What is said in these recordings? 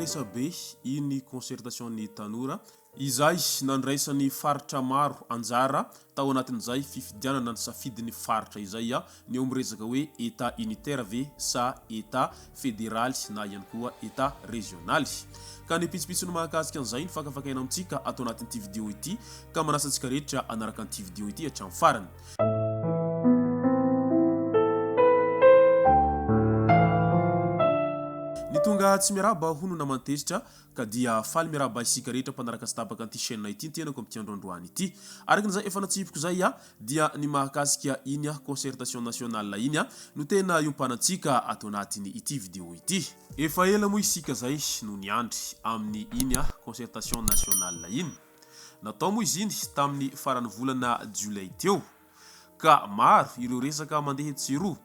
resabe iny concertation ny tanora izay nandraisany faritra maro anjara tao anatin'izay fifidianana ny safidiny faritra izay ny eo miresaka hoe état unitaire ve sa état fédéral na ihany koa état régional. Ka ny pitsopitsony mahakasika an'izay ny fakafakaina amintsika atao anatin'ity vidéo ity ka manasa antsika rehetra anaraka an'ity vidéo ity hatramin'ny farany. Tonga tsy miaraba hono na mantezitra ka dia faly miaraba isika rehetra mpanaraka sy tapaka an'ity chaîne ity tenako amin'ity androandroany ity. Arakin'izay efa natsipiko zay dia ny mahakasika iny concertation nationale iny no tena iompanantsika atao anatiny ity vidéo ity. Efa ela moa isika zay no niandry amin'ny iny concertation nationale iny. Natao moa izy iny tamin'ny farany volana Jolay teo ka maro ireo resaka mandeha tsiroa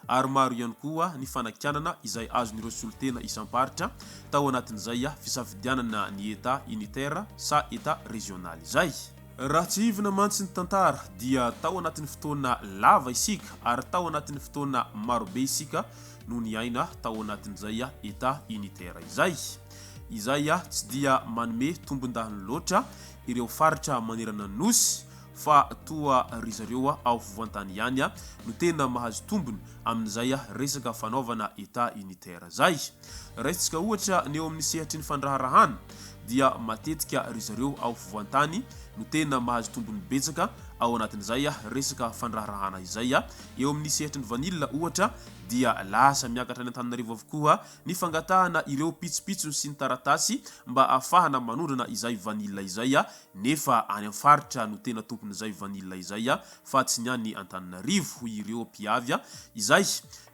ary maro ihany koa ny fanakianana izay azon'ireo solotena isam-paritra tao anatin'izay fisafidianana ny état unitaire sa état régional izay. Raha tsy hivina mantsy ny tantara dia tao anatin'ny fotoana lava isika ary tao anatin'ny fotoana marobe isika no niaina tao anatin'izay état unitaire izay. Izay tsy dia manome tombon-dahiny loatra ireo faritra manerana nosy fa toa ry zareo ao fovoantany ihany no tena mahazo tombony amin'izay resaka fanaovana état unitaire zay. Raisitsika ohatra ny eo amin'ny sehatry ny fandraharahana dia matetika ry zareo ao fovoantany no tena mahazo tombony betsaka ao anatin'izay resaka fandraharahana izay. Eo amin'ny sehatry ny vanilla ohatra dia lasa miakatra ny Antananarivo avokoa ny fangatahana ireo pitsopitso sy ny taratasy mba afahana manondrana izay vanilla izay nefa any amin'ny faritra no tena tompon'izay vanilla izay fa tsy niany Antananarivo hoy ireo mpiavy izay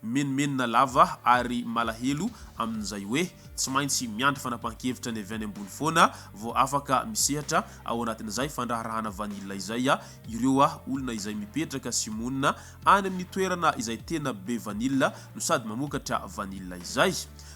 menomenona lava ary malahelo amin'izay hoe tsy maintsy miandry fanapahan-kevitra ny avy any ambony foana vao afaka misehatra ao anatin'izay fandraharahana vanilla izay ireo olona izay mipetraka sy monina any amin'ny toerana izay tena be vanilla no sady mamokatra vanilla izay.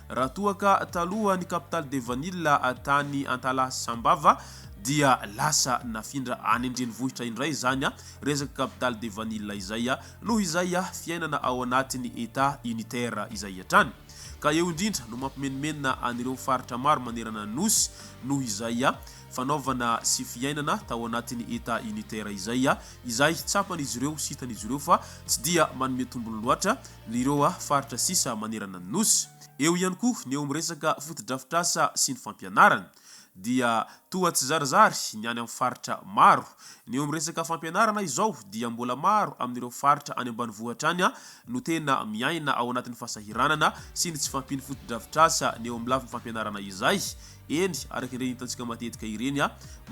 Raha toa ka taloha ny capitale de vanilla tany Antalasambava dia lasa nafindra any andrenivohitra indray zany resaka capitale de vanilla izay noho izay fiainana ao anatin'ny état unitaire izay hatrany. Ka eo indrindra no mampimenomena anireo faritra maro manerana nosy noho izay fanaovana sy fiainana tao anatin'ny état unitaire izay tsapan'izy ireo sitan'izy ireo fa tsy dia manome tombony loatra ireo faritra sisa manerana nosy. Eo ihany koa ny eo miresaka fotodrafitrasa sy ny fampianarana dia toa tsy zarizary ny any amin'ny faritra maro. Ny eo miresaka fampianarana izao dia mbola maro amin'ireo faritra any ambanivohitra any no tena miaina ao anatin'ny fasahiranana sy ny tsy fampiny fotodrafitrasa ny eo amin'ny lafiny fampianarana izay. Eny araka ireny hitantsika matetika ireny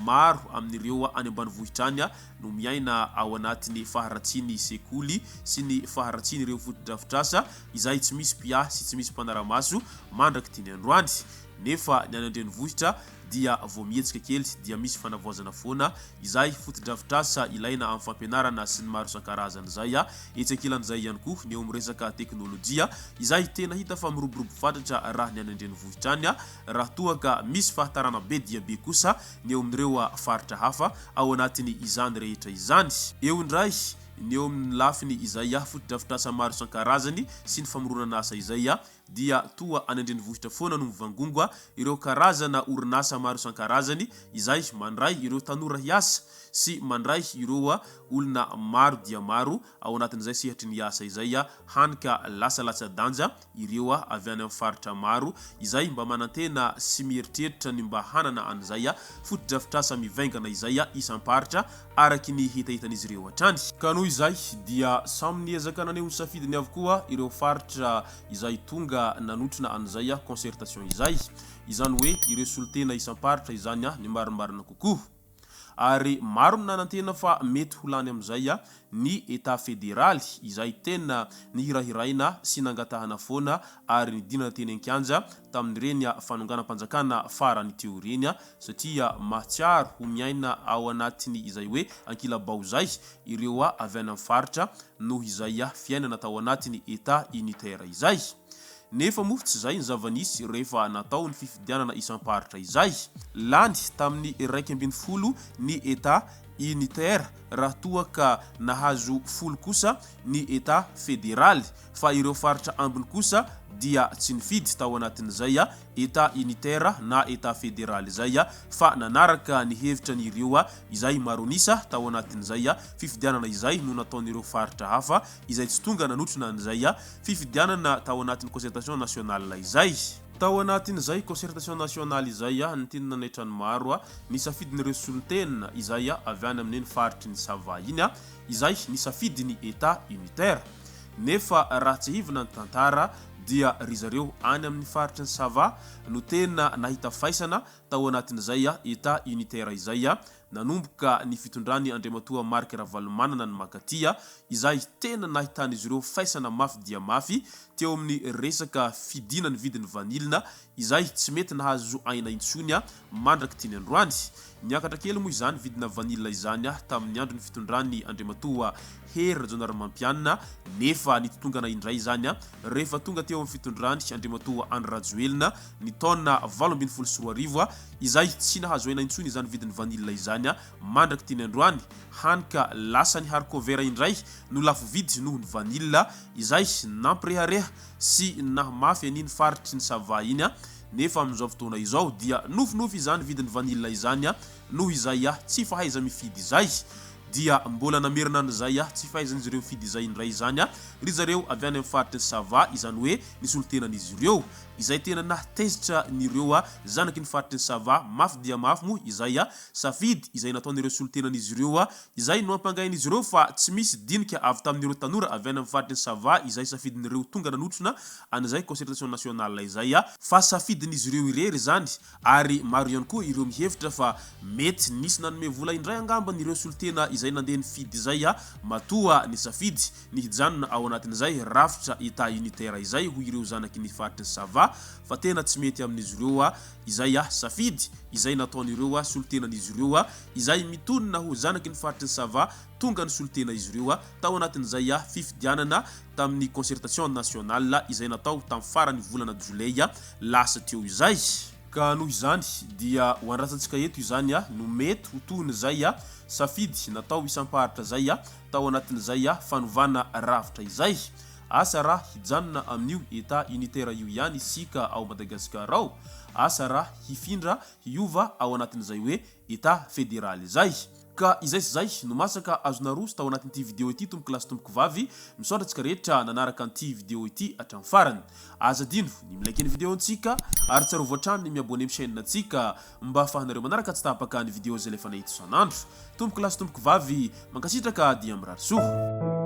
maro amin'ireo any ambanivohitra any no miaina ao anatin'ny faharatsiny sekoly sy ny faharatsiny ireo fotodrafitrasa izay tsy misy pia sy tsy misy mpanaramaso mandraky tiany androany. Nefa ny any andrenivohitra dia vao mihetsika kely dia misy fanavoazana foana izay fotodrafitrasa ilaina amin'ny fampianarana sy ny maro isan-karazany izay. Etsekilan'izay ihany koa ny eo miresaka teknôlôjia izay tena hita fa miroborobo fatratra raha ny any andrenivohitra any raha toa ka misy fahatarana be dia be kosa ny eo amin'ireo faritra hafa ao anatin'ny izany rehetra izany. Eo indray ny eo amin'ny lafiny izay fotodrafitrasa maro isan-karazany sy ny famoronana asa izay dia toa any andrenivohitra foana no mivangongo ireo karazana orinasa maro isan-karazany izay mandray ireo tanora hiasa sy mandray ireo olona maro dia maro ao anatin'izay sehatry ny asa izay hanika lasa latsa-danja ireo avy any amin'ny faritra maro izay mba manantena sy mieritreritra ny mba hanana an'izay fotodrafitrasa mivaingana izay isam-paritra araky ny hitahitan'izy ireo hatrany. Ka noho izay dia samy niezaka naneho ny safidiny avokoa ireo faritra izay tonga nanotrona an'izay concertation izay. Izany hoe ireo solotena isam-paritra izany ny marimarina kokoa. Ary maro ny nanantena fa mety ho lany amin'izay ny état fédéral izay tena nihirahiraina sy nangatahana foana ary nidinana teny an-kianja tamin'ireny fanonganam-panjakana farany teo ireny satria mahatsiaro ho miaina ao anatiny izay hoe ankilabao zay ireo avy any amin'ny faritra noho izay fiainana tao anatiny état unitaire izay. Nefa moa tsy zay ny zavanisy rehefa natao ny fifidianana isam-paritra izay. Lany tamin'ny 120 ny état unitaire raha toa ka nahazo folo kosa ny état fédéral fa ireo faritra ambiny kosa dia tsy nifidy tao anatin'izay état unitaire na état fédéral zay fa nanaraka ny hevitra ny Ireo izay maronisa tao anatin'izay fifidianana izay no nataon'ireo faritra hafa izay tsy tonga nanotrona an'izay fifidianana tao anatin'ny concertation nationale izay. Tao anatin'izay concertation nationale izay ny tinina naitrany maro nisafidin'ireo solon-tena izay avy any amin'ny faritry ny Sava iny izay nisafidiny état unitaire. Nefa raha tsy hivina ny tantara dia ry zareo any amin'ny faritry ny Sava no tena nahita faisana tao anatin'izay état unitaire izay nanomboka ny fitondrany Andriamatoa Mark Ravalomanana ny makatia izay tena nahitan'izy ireo faisana mafy dia mafy teo amin'ny resaka fidina ny vidiny vanilina izay tsy mety nahazo aina intsony mandraky tiny androany. Niakatra kely moa izany vidina vanilina izany tamin'ny andro ny fitondrany Andriamatoa Hery Rajaonarimampianina nefa nitotongana indray izany rehefa tonga teo amin'ny fitondrany Andriamatoa Andry Rajoelina ny taona 2024 izay tsy nahazo aina intsony izany vidiny vanilina izany mandraky tiny androany hanika lasa ny harikôvera indray no lafo vidy noho ny vanilina izay nampirehareha sy nahamafy aniny faritry ny Sava iny nefa amin'izao fotoana izao dia nofinofy izany vidiny vanilina izany noho izay tsy fahaiza mifidy izay dia mbola namerina an'izay tsy fahaizan'izy ireo mifidy izay indray izany ry zareo avy any amin'ny faritry ny Sava izany hoe nisy olo-tenan'izy ireo izay tena natezitra n'ireo zanaky ny faritry ny Sava mafy dia mafy moa izay safidy izay nataon'ireo solo-tenan'izy ireo izay no ampangain'izy ireo fa tsy misy dinika avy tamin'ireo tanora avy any amin'ny faritry ny Sava izay safidin'ireo tonga nanotrona an'izay concertation nationale izay fa safidin'izy ireo irery zany ary maro ihany koa ireo mihevitra fa mety nisy nanome vola indray angamban'ireo solo-tena izay nandeha nifidy izay matoa ny safidy ny hijanona ao anatin'izay rafitra état unitaire izay ho ireo zanaky ny faritry ny Sava fa tena tsy mety amin'izy ireo izay safidy izay nataon'ireo solo-tenan'izy ireo izay mitonona ho zanaky ny faritry ny Sava tonga ny solo-tena izy ireo tao anatin'izay fifidianana tamin'ny concertation nationale izay natao tamin'ny farany volana Jolay lasa teo izay. Ka noho izany dia ho andrasantsika eto izany no mety ho tohiny zay safidy natao isam-paritra zay tao anatin'izay fanovana ravitra izay asa raha hijanona amin'io état unitaire io ihany isika ao Madagasikara ao asa raha hifindra hiova ao anatin'izay hoe état fédéral izay. Ka izay sy zay no masaka azonaroso tao anatin'ity vidéo ity tomboky lasy tomboky vavy misaotratsika rehetra nanaraka an'ity vidéo ity hatramin'ny farany azadino ny milaiky ny vidéo antsika ary tsara voatrano ny miabone amin'ny chaîne antsika mba ahafahanareo manaraka tsy tapaka ny vidéo zay lefa nahita isan'andro tomboky lasy tomboky vavy mankasitraka dia mirary soa.